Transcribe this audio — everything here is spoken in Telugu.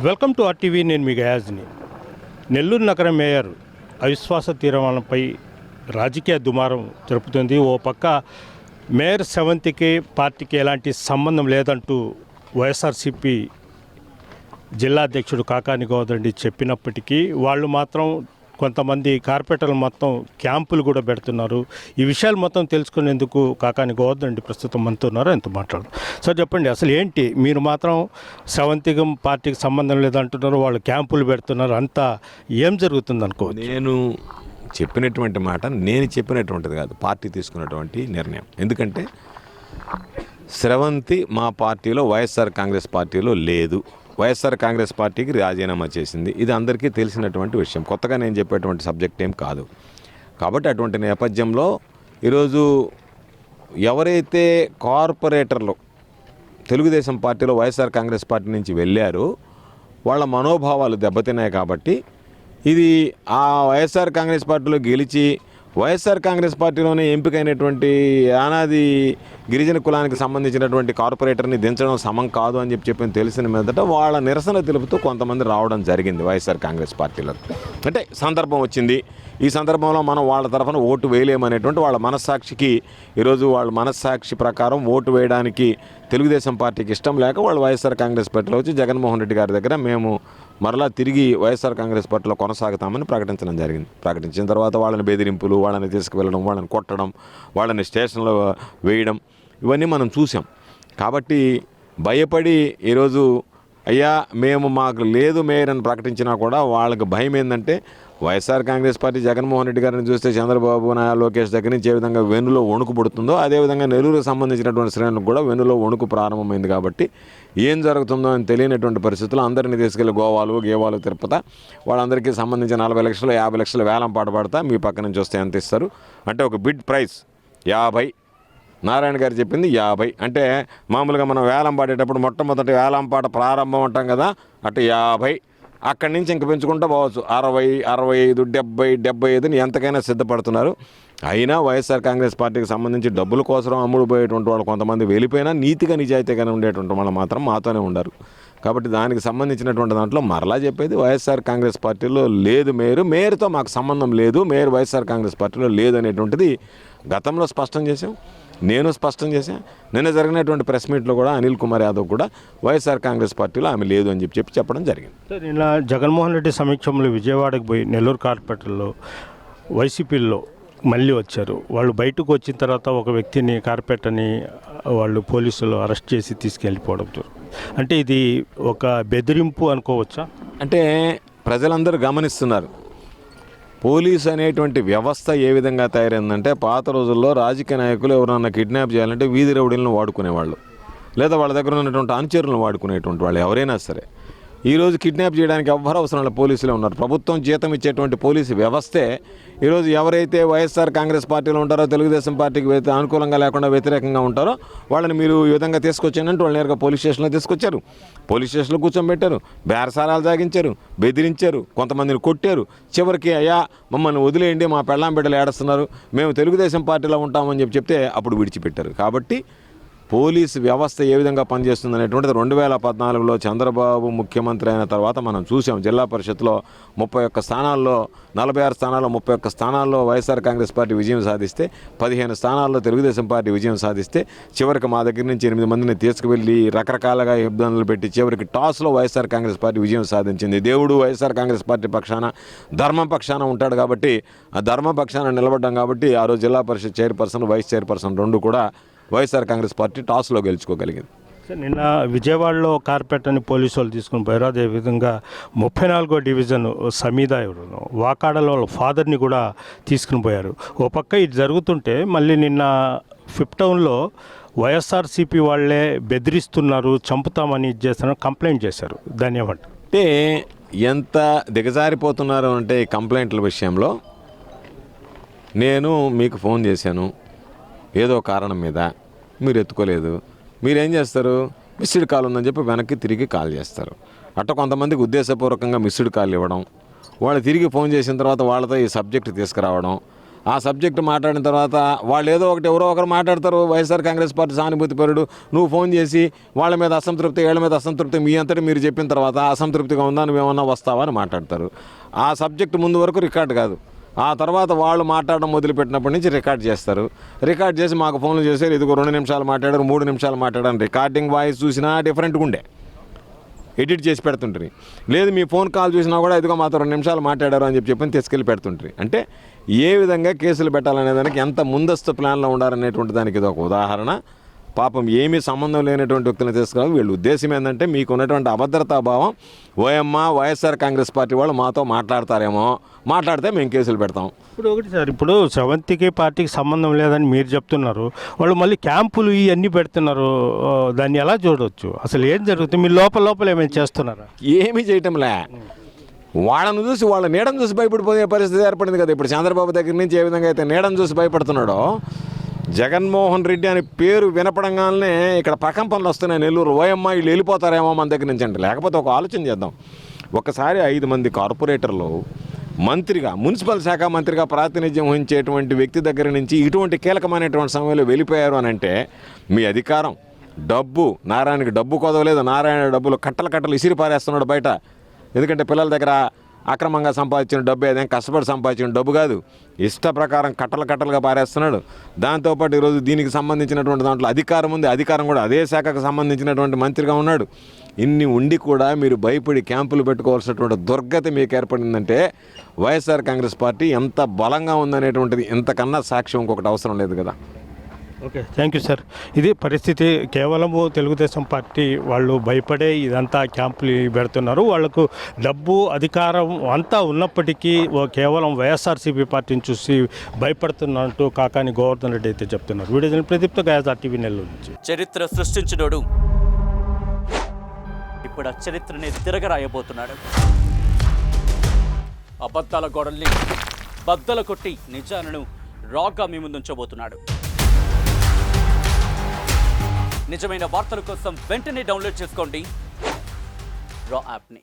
Welcome to RTV. నేను మీ గయాజ్ని. నెల్లూరు నగర మేయర్ అవిశ్వాస తీర్మానంపై రాజకీయ దుమారం జరుపుతుంది. ఓ పక్క మేయర్ సెవెంత్కి పార్టీకి ఎలాంటి సంబంధం లేదంటూ వైఎస్ఆర్సీపీ జిల్లా అధ్యక్షుడు కాకాని గోవర్ధన్ చెప్పినప్పటికీ వాళ్ళు మాత్రం కొంతమంది కార్పొరేటర్లు మొత్తం క్యాంపులు కూడా పెడుతున్నారు. ఈ విషయాలు మొత్తం తెలుసుకునేందుకు కాకాని గోవర్ధన్ ప్రస్తుతం మనతోన్నారు. ఎంత మాట్లాడు సార్, చెప్పండి అసలు ఏంటి? మీరు మాత్రం సెవెంత్కి పార్టీకి సంబంధం లేదంటున్నారు, వాళ్ళు క్యాంపులు పెడుతున్నారు, అంతా ఏం జరుగుతుంది అనుకో? నేను చెప్పినటువంటి మాట నేను చెప్పినటువంటిది కాదు, పార్టీ తీసుకున్నటువంటి నిర్ణయం. ఎందుకంటే స్రవంతి మా పార్టీలో వైఎస్ఆర్ కాంగ్రెస్ పార్టీలో లేదు, వైఎస్ఆర్ కాంగ్రెస్ పార్టీకి రాజీనామా చేసింది. ఇది అందరికీ తెలిసినటువంటి విషయం, కొత్తగా నేను చెప్పేటువంటి సబ్జెక్ట్ ఏం కాదు. కాబట్టి అటువంటి నేపథ్యంలో ఈరోజు ఎవరైతే కార్పొరేటర్లు తెలుగుదేశం పార్టీలో వైఎస్ఆర్ కాంగ్రెస్ పార్టీ నుంచి వెళ్ళారో వాళ్ళ మనోభావాలు దెబ్బతిన్నాయి. కాబట్టి ఇది ఆ వైఎస్ఆర్ కాంగ్రెస్ పార్టీలో గెలిచి వైఎస్ఆర్ కాంగ్రెస్ పార్టీలోనే ఎంపికైనటువంటి యానాది గిరిజన కులానికి సంబంధించినటువంటి కార్పొరేటర్ని దించడం సమం కాదు అని చెప్పి తెలిసిన మీదట వాళ్ళ నిరసన తెలుపుతూ కొంతమంది రావడం జరిగింది వైఎస్ఆర్ కాంగ్రెస్ పార్టీలో. అంటే సందర్భం వచ్చింది, ఈ సందర్భంలో మనం వాళ్ళ తరఫున ఓటు వేయలేమనేటువంటి వాళ్ళ మనస్సాక్షికి ఈరోజు వాళ్ళ మనస్సాక్షి ప్రకారం ఓటు వేయడానికి తెలుగుదేశం పార్టీకి ఇష్టం లేక వాళ్ళు వైఎస్ఆర్ కాంగ్రెస్ పార్టీలో వచ్చి జగన్మోహన్ రెడ్డి గారి దగ్గర మేము మరలా తిరిగి వైఎస్ఆర్ కాంగ్రెస్ పార్టీలో కొనసాగుతామని ప్రకటించడం జరిగింది. ప్రకటించిన తర్వాత వాళ్ళని బెదిరింపులు, వాళ్ళని తీసుకువెళ్ళడం, వాళ్ళని కొట్టడం, వాళ్ళని స్టేషన్లో వేయడం ఇవన్నీ మనం చూసాం. కాబట్టి భయపడి ఈరోజు అయ్యా మేము మాకు లేదు మేయర్ అని ప్రకటించినా కూడా వాళ్ళకి భయం ఏంటంటే వైఎస్ఆర్ కాంగ్రెస్ పార్టీ జగన్మోహన్ రెడ్డి గారిని చూస్తే చంద్రబాబు నాయుడు, లోకేష్ దగ్గర నుంచి ఏ విధంగా వెన్నులో వణుకు పుడుతుందో అదేవిధంగా నెల్లూరుకు సంబంధించినటువంటి శ్రేణులకు కూడా వెన్నులో వణుకు ప్రారంభమైంది. కాబట్టి ఏం జరుగుతుందో అని తెలియనటువంటి పరిస్థితుల్లో అందరినీ తీసుకెళ్లి గోవాలు, గేవాలు, తిరుపతి వాళ్ళందరికీ సంబంధించి 40 లక్షలు 50 లక్షలు వేలం పాట పడతా మీ పక్క నుంచి వస్తే ఎంత ఇస్తారు అంటే ఒక బిడ్ ప్రైస్ 50. నారాయణ గారు చెప్పింది 50. అంటే మామూలుగా మనం వేలం పాడేటప్పుడు మొట్టమొదటి వేలం పాట ప్రారంభం అంటాం కదా, అటు 50. అక్కడి నుంచి ఇంక పెంచుకుంటూ పోవచ్చు 60, 65, 70, 75 ఎంతకైనా సిద్ధపడుతున్నారు. అయినా వైఎస్ఆర్ కాంగ్రెస్ పార్టీకి సంబంధించి డబ్బుల కోసం అమ్ముడు పోయేటువంటి వాళ్ళు కొంతమంది వెళ్ళిపోయినా నీతిగా నిజాయితీగానే ఉండేటువంటి వాళ్ళు మాత్రం మాతోనే ఉండరు. కాబట్టి దానికి సంబంధించినటువంటి దాంట్లో మరలా చెప్పేది వైఎస్ఆర్ కాంగ్రెస్ పార్టీలో లేదు మేయర్తో మాకు సంబంధం లేదు, మేయర్ వైఎస్ఆర్ కాంగ్రెస్ పార్టీలో లేదు అనేటువంటిది గతంలో స్పష్టం చేసాం, నేను స్పష్టం చేశాను. నిన్న జరిగినటువంటి ప్రెస్ మీట్లో కూడా అనిల్ కుమార్ యాదవ్ కూడా వైఎస్ఆర్ కాంగ్రెస్ పార్టీలో ఆమె లేదు అని చెప్పడం జరిగింది. నిన్న జగన్మోహన్ రెడ్డి సమక్షంలో విజయవాడకు పోయి నెల్లూరు కార్పొరేటర్లో వైసీపీలో మళ్ళీ వచ్చారు. వాళ్ళు బయటకు వచ్చిన తర్వాత ఒక వ్యక్తిని, కార్పొరేటర్ని వాళ్ళు పోలీసులు అరెస్ట్ చేసి తీసుకెళ్ళిపోవడం. అంటే ఇది ఒక బెదిరింపు అనుకోవచ్చా? అంటే ప్రజలందరూ గమనిస్తున్నారు పోలీసు అనేటువంటి వ్యవస్థ ఏ విధంగా తయారైందంటే పాత రోజుల్లో రాజకీయ నాయకులు ఎవరన్నా కిడ్నాప్ చేయాలంటే వీధి రౌడీలను వాడుకునేవాళ్ళు, లేదా వాళ్ళ దగ్గర ఉన్నటువంటి అనుచరులను వాడుకునేటువంటి వాళ్ళు ఎవరైనా సరే. ఈరోజు కిడ్నాప్ చేయడానికి ఎవ్వరు అవసరం లేదు, పోలీసులే ఉన్నారు. ప్రభుత్వం జీతం ఇచ్చేటువంటి పోలీసు వ్యవస్థే ఈరోజు ఎవరైతే వైఎస్ఆర్ కాంగ్రెస్ పార్టీలో ఉంటారో, తెలుగుదేశం పార్టీకి అనుకూలంగా లేకుండా వ్యతిరేకంగా ఉంటారో వాళ్ళని మీరు ఈ విధంగా తీసుకొచ్చానంటే వాళ్ళు నేరుగా పోలీస్ స్టేషన్లో తీసుకొచ్చారు, పోలీస్ స్టేషన్లో కూర్చోబెట్టారు, బేరసారాలు సాగించారు, బెదిరించారు, కొంతమందిని కొట్టారు. చివరికి అయ్యా మమ్మల్ని వదిలేయండి, మా పెళ్ళాం బిడ్డలు ఏడుస్తున్నారు, మేము తెలుగుదేశం పార్టీలో ఉంటామని చెప్తే అప్పుడు విడిచిపెట్టారు. కాబట్టి పోలీసు వ్యవస్థ ఏ విధంగా పనిచేస్తుంది అనేటువంటిది 2014లో చంద్రబాబు ముఖ్యమంత్రి అయిన తర్వాత మనం చూసాం. జిల్లా పరిషత్లో 31 స్థానాల్లో 46 స్థానాల్లో 31 స్థానాల్లో వైఎస్ఆర్ కాంగ్రెస్ పార్టీ విజయం సాధిస్తే 15 స్థానాల్లో తెలుగుదేశం పార్టీ విజయం సాధిస్తే చివరికి మా దగ్గర నుంచి 8 మందిని తీసుకువెళ్ళి రకరకాలుగా ఇబ్బందులు పెట్టి చివరికి టాస్లో వైఎస్ఆర్ కాంగ్రెస్ పార్టీ విజయం సాధించింది. దేవుడు వైఎస్ఆర్ కాంగ్రెస్ పార్టీ పక్షాన, ధర్మం పక్షాన ఉంటాడు కాబట్టి ఆ ధర్మ పక్షాన నిలబడ్డాం. కాబట్టి ఆ రోజు జిల్లా పరిషత్ చైర్పర్సన్, వైస్ చైర్పర్సన్ 2 కూడా వైఎస్ఆర్ కాంగ్రెస్ పార్టీ టాస్లో గెలుచుకోగలిగింది. నిన్న విజయవాడలో కార్పొరేటర్ని పోలీసు వాళ్ళు తీసుకుని పోయారు. అదేవిధంగా 34వ డివిజన్ సమీద ఎవరు వాకాడలో ఫాదర్ని కూడా తీసుకుని పోయారు. ఓ పక్క ఇది జరుగుతుంటే మళ్ళీ నిన్న ఫిఫ్త్ టౌన్లో వైఎస్ఆర్సీపీ వాళ్ళే బెదిరిస్తున్నారు, చంపుతామని చేస్తున్నారు, కంప్లైంట్ చేశారు. దాన్ని ఏమంటారు? అంటే ఎంత దిగజారిపోతున్నారు అంటే ఈ కంప్లైంట్ల విషయంలో నేను మీకు ఫోన్ చేశాను ఏదో కారణం మీద, మీరు ఎత్తుకోలేదు, మీరేం చేస్తారు, మిస్డ్ కాల్ ఉందని చెప్పి వెనక్కి తిరిగి కాల్ చేస్తారు. అట్ట కొంతమందికి ఉద్దేశపూర్వకంగా మిస్డ్ కాల్ ఇవ్వడం, వాళ్ళు తిరిగి ఫోన్ చేసిన తర్వాత వాళ్ళతో ఈ సబ్జెక్ట్ తీసుకురావడం, ఆ సబ్జెక్టు మాట్లాడిన తర్వాత వాళ్ళు ఏదో ఒకటి ఎవరో ఒకరు మాట్లాడతారు, వైఎస్ఆర్ కాంగ్రెస్ పార్టీ సానుభూతిపరుడు, నువ్వు ఫోన్ చేసి వాళ్ళ మీద అసంతృప్తి వీళ్ళ మీద అసంతృప్తి మీ అంతటి మీరు చెప్పిన తర్వాత అసంతృప్తిగా ఉందా నువ్వేమన్నా వస్తావా అని మాట్లాడతారు. ఆ సబ్జెక్టు ముందు వరకు రికార్డు కాదు, ఆ తర్వాత వాళ్ళు మాట్లాడడం మొదలుపెట్టినప్పటి నుంచి రికార్డ్ చేస్తారు. రికార్డ్ చేసి మాకు ఫోన్లు చేశారు, ఇదిగో 2 నిమిషాలు మాట్లాడారు, 3 నిమిషాలు మాట్లాడారు. రికార్డింగ్ వాయిస్ చూసినా డిఫరెంట్గా ఉండే, ఎడిట్ చేసి పెడుతుంటారు. లేదు మీ ఫోన్ కాల్ చూసినా కూడా ఇదిగో మాతో 2 నిమిషాలు మాట్లాడారు అని చెప్పి తీసుకెళ్ళి పెడుతుంటారు. అంటే ఏ విధంగా కేసులు పెట్టాలనే దానికి ఎంత ముందస్తు ప్లాన్లో ఉండాలనేటువంటి దానికి ఇది ఒక ఉదాహరణ. పాపం ఏమీ సంబంధం లేనటువంటి వ్యక్తులను తీసుకురావాలి. వీళ్ళ ఉద్దేశం ఏంటంటే మీకు ఉన్నటువంటి అభద్రతా భావం, ఓయమ్మ వైఎస్ఆర్ కాంగ్రెస్ పార్టీ వాళ్ళు మాతో మాట్లాడతారేమో, మాట్లాడితే మేము కేసులు పెడతాం. ఇప్పుడు ఒకటి సార్, ఇప్పుడు సెవెంత్కి పార్టీకి సంబంధం లేదని మీరు చెప్తున్నారు, వాళ్ళు మళ్ళీ క్యాంపులు ఇవన్నీ పెడుతున్నారు, దాన్ని ఎలా చూడవచ్చు? అసలు ఏం జరుగుతుంది? మీరు లోపల ఏమైనా చేస్తున్నారా? ఏమీ చేయటంలే, వాళ్ళను చూసి వాళ్ళ నీడను చూసి భయపడిపోయే పరిస్థితి ఏర్పడింది కదా. ఇప్పుడు చంద్రబాబు దగ్గర నుంచి ఏ విధంగా అయితే నీడను చూసి భయపడుతున్నాడో, జగన్మోహన్ రెడ్డి అనే పేరు వినపడంగానే ఇక్కడ ప్రకంపనలు వస్తున్నాయి. నెల్లూరు ఓయమ్మ వీళ్ళు వెళ్ళిపోతారేమో మన దగ్గర నుంచి అంటే. లేకపోతే ఒక ఆలోచన చేద్దాం, ఒకసారి 5 మంది కార్పొరేటర్లు మంత్రిగా, మున్సిపల్ శాఖ మంత్రిగా ప్రాతినిధ్యం వహించేటువంటి వ్యక్తి దగ్గర నుంచి ఇటువంటి కీలకమైనటువంటి సమయంలో వెళ్ళిపోయారు అని అంటే మీ అధికారం, డబ్బు, నారాయణకి డబ్బు కొదవలేదు, నారాయణ డబ్బులు కట్టలు ఇసిరి పారేస్తున్నాడు బయట. ఎందుకంటే పిల్లల దగ్గర అక్రమంగా సంపాదించిన డబ్బు, ఏదైనా కష్టపడి సంపాదించిన డబ్బు కాదు, ఇష్ట ప్రకారం కట్టలుగా పారేస్తున్నాడు. దాంతోపాటు ఈరోజు దీనికి సంబంధించినటువంటి దాంట్లో అధికారం ఉంది, అధికారం కూడా అదే శాఖకు సంబంధించినటువంటి మంత్రిగా ఉన్నాడు. ఇన్ని ఉండి కూడా మీరు భయపడి క్యాంపులు పెట్టుకోవాల్సినటువంటి దుర్గతి మీకు ఏర్పడిందంటే వైఎస్ఆర్ కాంగ్రెస్ పార్టీ ఎంత బలంగా ఉందనేటువంటిది ఇంతకన్నా సాక్ష్యం ఇంకొకటి అవసరం లేదు కదా. Okay, thank you sir. ఇది పరిస్థితి. కేవలము తెలుగుదేశం పార్టీ వాళ్ళు భయపడే ఇదంతా క్యాంపులు పెడుతున్నారు. వాళ్లకు డబ్బు, అధికారం అంతా ఉన్నప్పటికీ కేవలం వైఎస్ఆర్సీపీ పార్టీని చూసి భయపడుతున్నట్టు కాకాని గోవర్ధన్ రెడ్డి అయితే చెప్తున్నారు. వీడియో ప్రదీప్తో గయాజా టీవీ నెల్లూరు నుంచి. చరిత్ర సృష్టించినోడు ఇప్పుడు ఆ చరిత్రని తిరగరాయబోతున్నాడు. అబద్ధాల గోడల్ని బద్దల కొట్టి నిజాలను రాగా మీ ముందుంచబోతున్నాడు. నిజమైన వార్తల కోసం వెంటనే డౌన్లోడ్ చేసుకోండి రా యాప్ని.